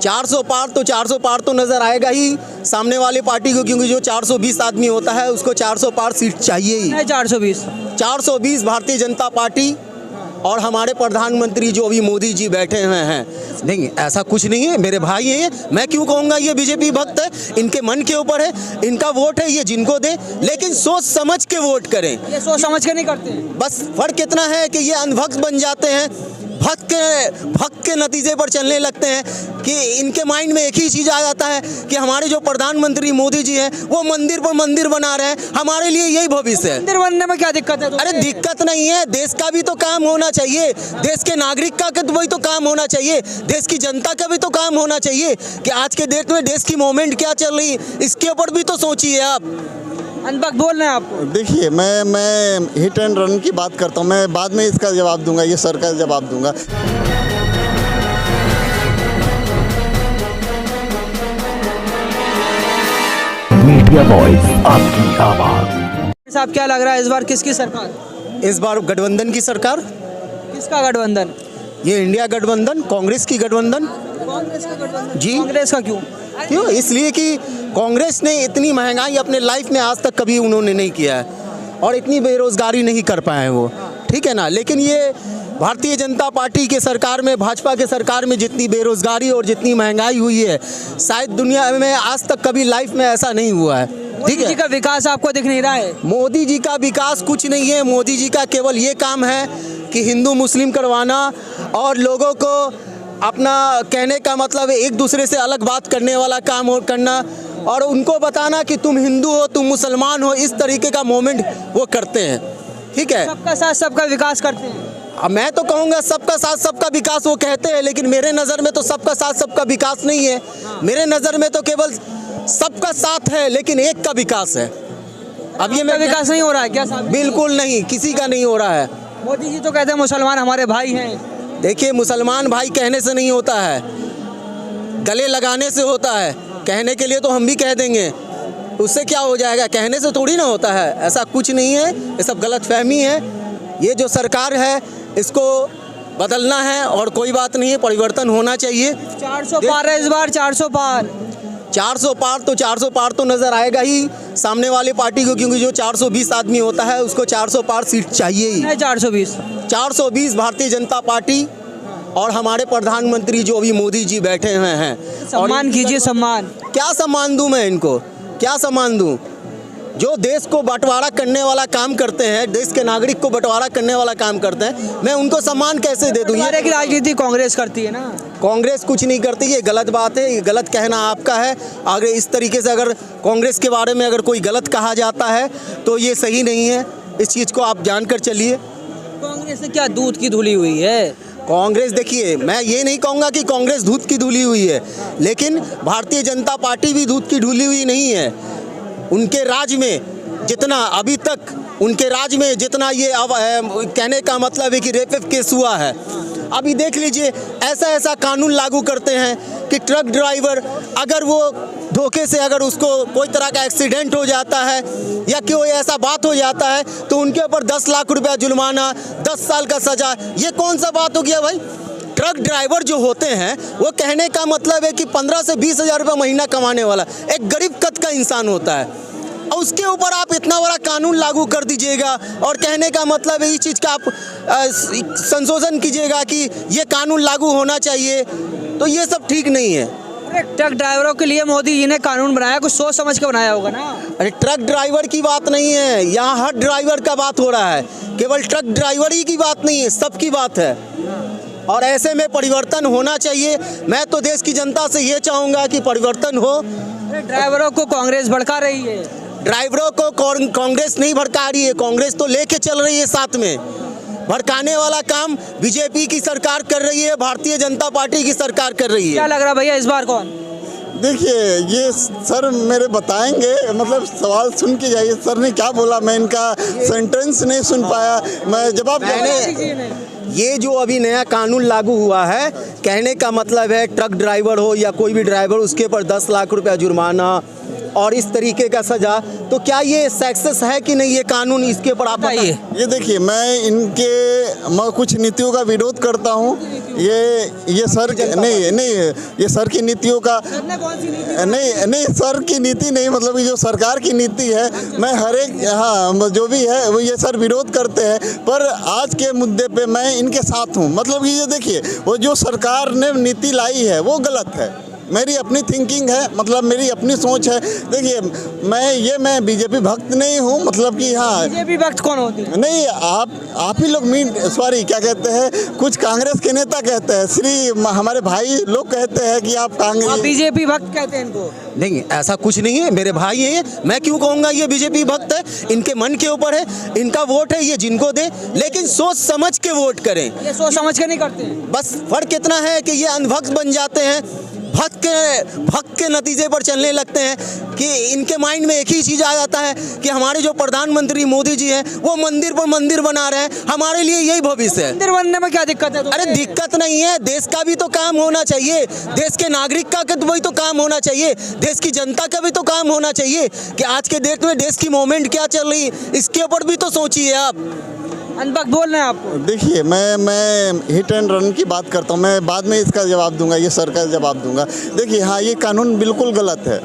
400 पार तो 400 पार तो नज़र आएगा ही सामने वाले पार्टी को, क्योंकि जो 420 आदमी होता है उसको 400 पार सीट चाहिए ही। 420 भारतीय जनता पार्टी और हमारे प्रधानमंत्री जो अभी मोदी जी बैठे हुए हैं। नहीं, ऐसा कुछ नहीं है, मेरे भाई हैं, मैं क्यों कहूँगा ये बीजेपी भक्त है, इनके मन के ऊपर है, इनका वोट है, ये जिनको दे, लेकिन सोच समझ के वोट करें। ये सोच समझ के नहीं करते हैं। बस फर्क इतना है कि ये अंधभक्त बन जाते हैं, भक्त के नतीजे पर चलने लगते हैं कि इनके माइंड में एक ही चीज़ आ जाता है कि हमारे जो प्रधानमंत्री मोदी जी हैं वो मंदिर पर मंदिर बना रहे हैं, हमारे लिए यही भविष्य है। मंदिर बनने में क्या दिक्कत है? अरे दिक्कत नहीं है, देश का भी तो काम होना चाहिए, देश के नागरिक का भी तो काम होना चाहिए, देश की जनता का भी तो काम होना चाहिए कि आज के डेट में देश की मूवमेंट क्या चल रही है, इसके ऊपर भी तो सोचिए आप। अनपढ़ बोल रहे हैं आपको। देखिए, मैं हिट एंड रन की बात करता हूँ, मैं बाद में इसका जवाब दूंगा, ये सर का जवाब दूंगा। मीडिया वॉइस, आपकी आवाज। साहब, क्या लग रहा है इस बार किसकी सरकार? इस बार गठबंधन की सरकार। किसका गठबंधन? ये इंडिया गठबंधन, कांग्रेस की गठबंधन। कांग्रेस का गठबंधन। जी। कांग्रेस का क्यों? क्यों? इसलिए कि कांग्रेस ने इतनी महंगाई अपने लाइफ में आज तक कभी उन्होंने नहीं किया है और इतनी बेरोजगारी नहीं कर पाए हैं वो, ठीक है ना। लेकिन ये भारतीय जनता पार्टी के सरकार में, भाजपा के सरकार में जितनी बेरोजगारी और जितनी महंगाई हुई है, शायद दुनिया में आज तक कभी लाइफ में ऐसा नहीं हुआ है, ठीक मोदी जी है। का विकास आपको दिख नहीं रहा है? मोदी जी का विकास कुछ नहीं है, मोदी जी का केवल ये काम है कि हिंदू मुस्लिम करवाना और लोगों को अपना कहने का मतलब एक दूसरे से अलग बात करने वाला काम करना और उनको बताना कि तुम हिंदू हो, तुम मुसलमान हो, इस तरीके का मोमेंट वो करते हैं, ठीक है। सबका साथ सबका विकास करते हैं। अब मैं तो कहूँगा सबका साथ सबका विकास वो कहते हैं, लेकिन मेरे नज़र में तो सबका साथ सबका विकास नहीं है। मेरे नज़र में तो केवल सबका साथ है लेकिन एक का विकास है। अब ये विकास नहीं हो रहा है क्या साहब? बिल्कुल नहीं, किसी का नहीं हो रहा है। मोदी जी तो कहते हैं मुसलमान हमारे भाई हैं। देखिए, मुसलमान भाई कहने से नहीं होता है, गले लगाने से होता है। कहने के लिए तो हम भी कह देंगे, उससे क्या हो जाएगा, कहने से थोड़ी ना होता है। ऐसा कुछ नहीं है, ये सब गलतफहमी है। ये जो सरकार है इसको बदलना है और कोई बात नहीं है, परिवर्तन होना चाहिए। 400 पार है इस बार, 400 पार। 400 पार तो 400 पार तो नज़र आएगा ही सामने वाले पार्टी को, क्योंकि जो 420 आदमी होता है उसको 400 पार सीट चाहिए ही। 420 भारतीय जनता पार्टी और हमारे प्रधानमंत्री जो अभी मोदी जी बैठे हुए हैं। सम्मान कीजिए। सम्मान क्या सम्मान दूं मैं इनको, क्या सम्मान दूं? जो देश को बंटवारा करने वाला काम करते हैं, देश के नागरिक को बंटवारा करने वाला काम करते हैं, मैं उनको सम्मान कैसे दे दूं? ये की राजनीति कांग्रेस करती है ना। कांग्रेस कुछ नहीं करती, ये गलत बात है, ये गलत कहना आपका है। अगर इस तरीके से अगर कांग्रेस के बारे में अगर कोई गलत कहा जाता है तो ये सही नहीं है, इस चीज़ को आप जानकर चलिए। कांग्रेस से क्या दूध की धुली हुई है? कांग्रेस, देखिए, मैं ये नहीं कहूँगा कि कांग्रेस दूध की धुली हुई है, लेकिन भारतीय जनता पार्टी भी दूध की धुली हुई नहीं है। उनके राज में जितना अभी तक, उनके राज में जितना ये अब कहने का मतलब है कि रेप केस हुआ है, अभी देख लीजिए, ऐसा ऐसा कानून लागू करते हैं कि ट्रक ड्राइवर अगर वो धोखे से अगर उसको कोई तरह का एक्सीडेंट हो जाता है या कोई ऐसा बात हो जाता है तो उनके ऊपर 10 लाख रुपया जुर्माना, 10 साल का सजा। ये कौन सा बात हो गया भाई? ट्रक ड्राइवर जो होते हैं वो कहने का मतलब है कि 15 से 20 हज़ार रुपये महीना कमाने वाला एक गरीब कद का इंसान होता है, और उसके ऊपर आप इतना बड़ा कानून लागू कर दीजिएगा और कहने का मतलब है इस चीज़ का आप संशोधन कीजिएगा कि ये कानून लागू होना चाहिए, तो ये सब ठीक नहीं है। अरे ट्रक ड्राइवरों के लिए मोदी जी ने कानून बनाया, कुछ सोच समझ के बनाया होगा ना। अरे ट्रक ड्राइवर की बात नहीं है, यहाँ हर ड्राइवर का बात हो रहा है, केवल ट्रक ड्राइवर ही की बात नहीं है, सबकी बात है। और ऐसे में परिवर्तन होना चाहिए। मैं तो देश की जनता से ये चाहूँगा कि परिवर्तन हो। ड्राइवरों को कांग्रेस भड़का रही है। ड्राइवरों को कांग्रेस नहीं भड़का रही है, कांग्रेस तो लेके चल रही है साथ में। भड़काने वाला काम बीजेपी की सरकार कर रही है, भारतीय जनता पार्टी की सरकार कर रही है। क्या लग रहा भैया इस बार कौन? देखिए, ये सर मेरे बताएंगे, मतलब सवाल सुन के जाइए। सर ने क्या बोला, मैं इनका सेंटेंस नहीं सुन पाया, मैं जवाब ये जो अभी नया कानून लागू हुआ है, कहने का मतलब है ट्रक ड्राइवर हो या कोई भी ड्राइवर, उसके ऊपर 10 लाख रुपया जुर्माना, और इस तरीके का सजा, तो क्या ये सक्सेस है कि नहीं ये कानून, इसके ऊपर आप बताइए। ये देखिए, मैं कुछ नीतियों का विरोध करता हूँ। ये सर नहीं ये सर की नीतियों का नहीं सर की नीति नहीं, मतलब कि जो सरकार की नीति है, मैं हर एक हाँ जो भी है वो ये सर विरोध करते हैं, पर आज के मुद्दे पे मैं इनके साथ हूँ। मतलब कि ये देखिए, वो जो सरकार ने नीति लाई है वो गलत है। मेरी अपनी थिंकिंग है, मतलब मेरी अपनी सोच है। देखिए, मैं बीजेपी भक्त नहीं हूँ, मतलब कि हाँ। बीजेपी भक्त कौन होती है? नहीं, आप ही लोग क्या कहते हैं, कुछ कांग्रेस के नेता कहते हैं, हमारे भाई लोग कहते हैं कि आप कांग्रेस, बीजेपी भक्त कहते हैं इनको। नहीं, ऐसा कुछ नहीं है, मेरे भाई हैं, मैं क्यों कहूँगा ये बीजेपी भक्त है। इनके मन के ऊपर है, इनका वोट है, ये जिनको दे, लेकिन सोच समझ के वोट करें। ये सोच समझ के नहीं करते हैं। बस फर्क इतना है कि ये अंधभक्त बन जाते हैं, भक्त के नतीजे पर चलने लगते हैं कि इनके माइंड में एक ही चीज़ आ जाता है कि हमारे जो प्रधानमंत्री मोदी जी हैं वो मंदिर पर मंदिर बना रहे हैं, हमारे लिए यही भविष्य है। मंदिर बनने में क्या दिक्कत है? अरे दिक्कत नहीं है, देश का भी तो काम होना चाहिए, देश के नागरिक का भी तो काम होना चाहिए, देश की जनता का भी तो काम होना चाहिए कि आज के डेट में देश की मूवमेंट क्या चल रही है, इसके ऊपर भी तो सोचिए आप। अनबक बोल रहे हैं आपको। देखिए, मैं हिट एंड रन की बात करता हूँ, मैं बाद में इसका जवाब दूंगा, ये सर का जवाब दूंगा। देखिए, हाँ, ये कानून बिल्कुल गलत है।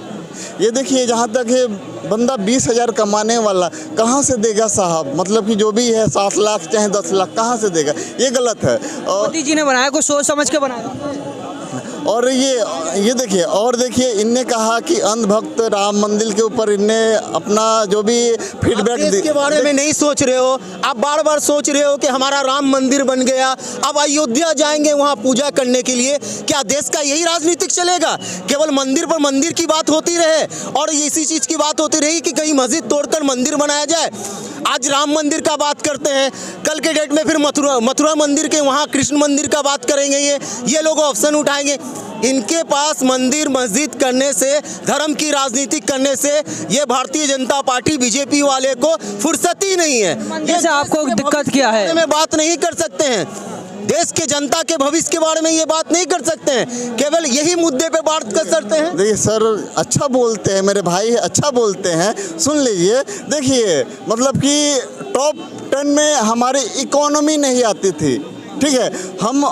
ये देखिए, जहाँ तक है, बंदा 20,000 कमाने वाला कहाँ से देगा साहब, मतलब कि जो भी है 7 लाख चाहे 10 लाख कहाँ से देगा, ये गलत है। और मोदी जी ने बनाया, कुछ सोच समझ के बनाया। और ये देखिए, इनने कहा कि अंधभक्त राम मंदिर के ऊपर इनने अपना जो भी फीडबैक के बारे में नहीं सोच रहे हो, आप बार बार सोच रहे हो कि हमारा राम मंदिर बन गया, अब अयोध्या जाएंगे वहाँ पूजा करने के लिए। क्या देश का यही राजनीतिक चलेगा? केवल मंदिर पर मंदिर की बात होती रहे और इसी चीज़ की बात होती रही कि कहीं मस्जिद तोड़कर मंदिर बनाया जाए। आज राम मंदिर का बात करते हैं, कल के डेट में फिर मथुरा मंदिर के वहाँ कृष्ण मंदिर का बात करेंगे। ये लोग ऑप्शन उठाएंगे। इनके पास मंदिर मस्जिद करने से, धर्म की राजनीति करने से ये भारतीय जनता पार्टी बीजेपी वाले को फुर्सत ही नहीं है। जैसे आपको दिक्कत क्या है? में बात नहीं कर सकते हैं, देश के जनता के भविष्य के बारे में ये बात नहीं कर सकते हैं, केवल यही मुद्दे पे बात कर सकते हैं। देखिए सर, अच्छा बोलते हैं, मेरे भाई अच्छा बोलते हैं, सुन लीजिए। देखिए, मतलब कि टॉप 10 में हमारी इकोनॉमी नहीं आती थी, ठीक है। हम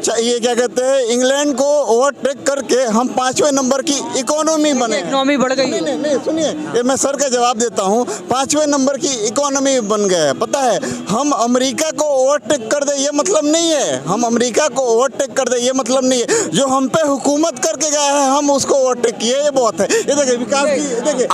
ये क्या कहते हैं, इंग्लैंड को ओवरटेक करके हम 5वें नंबर की इकोनॉमी बने। इकोनॉमी बढ़ गई। नहीं सुनिए, ये मैं सर का जवाब देता हूँ। 5वें नंबर की इकोनॉमी बन गए। पता है, हम अमेरिका को ओवरटेक कर दे ये मतलब नहीं है, हम अमेरिका को ओवरटेक कर दे ये मतलब नहीं है। जो हम पे हुकूमत करके गया है हम उसको ओवरटेक किए, ये बहुत है। ये देखिए विकास की, देखिए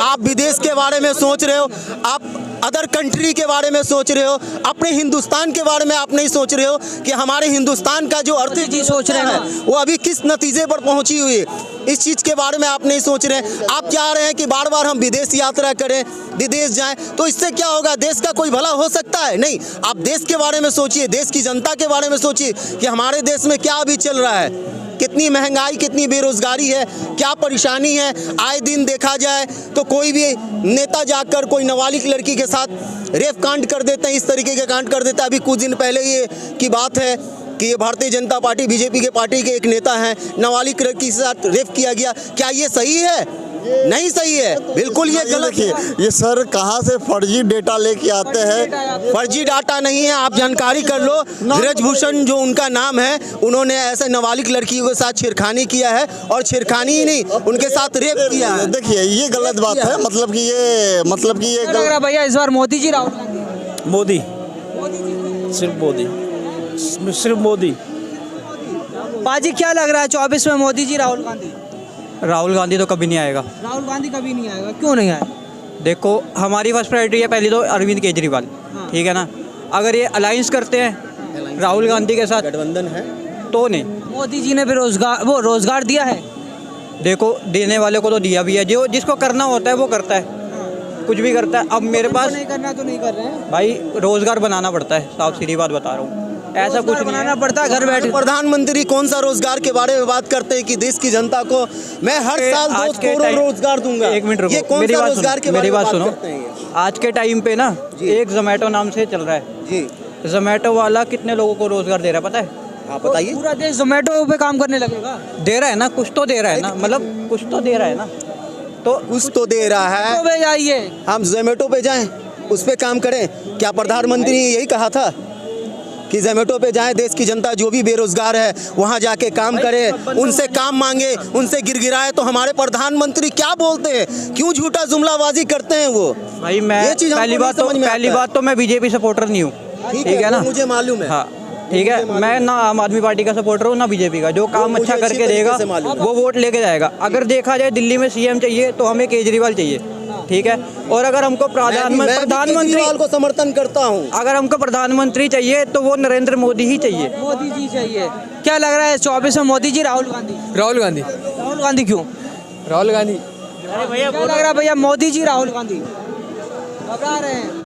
आप विदेश के बारे में सोच रहे हो, आप अदर कंट्री के बारे में सोच रहे हो, अपने हिंदुस्तान के बारे में आप नहीं सोच रहे हो कि हमारे हिंदुस्तान का जो आर्थिक सोच रहे हैं वो अभी किस नतीजे पर पहुंची हुई है, इस चीज़ के बारे में आप नहीं सोच रहे हैं। आप चाह रहे हैं कि बार बार हम विदेश यात्रा करें, विदेश जाएं, तो इससे क्या होगा? देश का कोई भला हो सकता है? नहीं। आप देश के बारे में सोचिए, देश की जनता के बारे में सोचिए कि हमारे देश में क्या अभी चल रहा है, कितनी महंगाई, कितनी बेरोजगारी है, क्या परेशानी है। आए दिन देखा जाए तो कोई भी नेता जाकर कोई नाबालिग लड़की के साथ रेप कांड कर देते हैं, इस तरीके के कांड कर देते हैं। अभी कुछ दिन पहले ये की बात है कि ये भारतीय जनता पार्टी बीजेपी के पार्टी के एक नेता हैं, नाबालिग लड़की के साथ रेप किया गया। क्या ये सही है? नहीं सही है, बिल्कुल ये गलत है। ये सर कहाँ से फर्जी डेटा लेके आते हैं? फर्जी डाटा नहीं है, आप जानकारी कर लो। ब्रजभूषण जो उनका नाम है, उन्होंने ऐसे नाबालिग लड़कियों के साथ छेड़खानी किया है, और छेड़खानी ही नहीं, उनके साथ रेप किया है। देखिए, ये गलत बात है। मतलब कि ये भैया इस बार मोदी जी राहुल गांधी? मोदी, सिर्फ मोदी। बाजी क्या लग रहा है 24 में मोदी जी राहुल गांधी? राहुल गांधी तो कभी नहीं आएगा। राहुल गांधी कभी नहीं आएगा, क्यों नहीं आएगा? देखो, हमारी फर्स्ट प्रायोरिटी है पहली तो अरविंद केजरीवाल, ठीक है ना। अगर ये अलायंस करते हैं राहुल गांधी के साथ, गठबंधन है तो नहीं। मोदी जी ने भी रोजगार दिया है। देखो, देने वाले को तो दिया भी है, जो जिसको करना होता है वो करता है, कुछ भी करता है। अब मेरे पास नहीं करना तो नहीं कर रहे हैं भाई, रोजगार बनाना पड़ता है, साफ सीधी बात बता रहा हूँ। ऐसा कुछ बनाना पड़ता है, घर बैठे। प्रधानमंत्री कौन सा रोजगार के बारे में बात करते हैं कि देश की जनता को मैं हर साल 2 करोड़ रोजगार दूंगा। एक मिनट रुको, ये कौन सा रोजगार के बारे मेरी में बात सुनो। करते हैं ये? आज के टाइम पे ना एक जोमेटो नाम से चल रहा है जी। जोमेटो वाला कितने लोगों को रोजगार दे रहा है पता है? आप बताइए। पूरा देश जोमेटो पे काम करने लगेगा। दे रहा है ना, कुछ तो दे रहा है ना, मतलब कुछ तो दे रहा है ना। तो कुछ तो दे रहा है। तो वे जाइए। हम जोमेटो पे जाएं, उस पे काम करें। क्या प्रधानमंत्री ने यही कहा था कि जोमेटो पे जाएं, देश की जनता जो भी बेरोजगार है वहां जाके काम करे, उनसे काम मांगे, उनसे गिड़गिड़ाए? तो हमारे प्रधानमंत्री क्या बोलते हैं, क्यों झूठा जुमलाबाजी करते हैं वो? भाई मैं ये चीज़ हमको पहली नहीं बात तो समझ में आता है। मैं बीजेपी सपोर्टर नहीं हूँ, ठीक है ना। वो मुझे मालूम है। हाँ ठीक है, मैं ना आम आदमी पार्टी का सपोर्टर हूँ ना बीजेपी का। जो काम मुझे अच्छा अच्छी करके तरीके देगा से मालूम है। वो वोट लेके जाएगा। अगर देखा जाए दिल्ली में सीएम चाहिए तो हमें केजरीवाल चाहिए, ठीक है। और अगर हमको मैं प्रधानमंत्री केजरीवाल को समर्थन करता हूँ। अगर हमको प्रधानमंत्री चाहिए तो वो नरेंद्र मोदी ही चाहिए। मोदी जी चाहिए। क्या लग रहा है 24 में मोदी जी राहुल गांधी? राहुल गांधी। राहुल गांधी क्यों? राहुल गांधी। क्या लग रहा है भैया मोदी जी राहुल गांधी? घबरा रहे हैं।